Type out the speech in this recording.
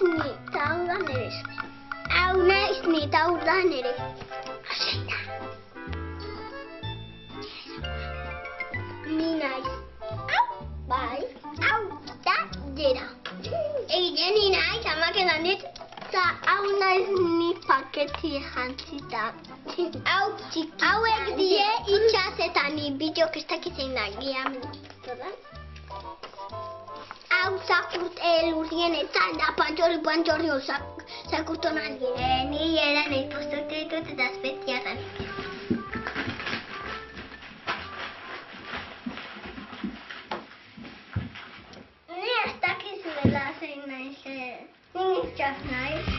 naiz ni, eta hau da nire esne. Hau naiz ni, eta hau da nire. Haseita. Ni naiz. Hau, bai, hau da dira. Egiten ni naiz, amak esan dit. Eta hau naiz ni paketi jantzita. Hauek die itxasetan bideok ez dakitzen da, gian. Hau zakurt lurrienetan da pantxorri zakurtu nahi. Ni eran izpuztuk ditut eta espetziatan. Ni ez dakizuela zein naiz. Ni itxas naiz.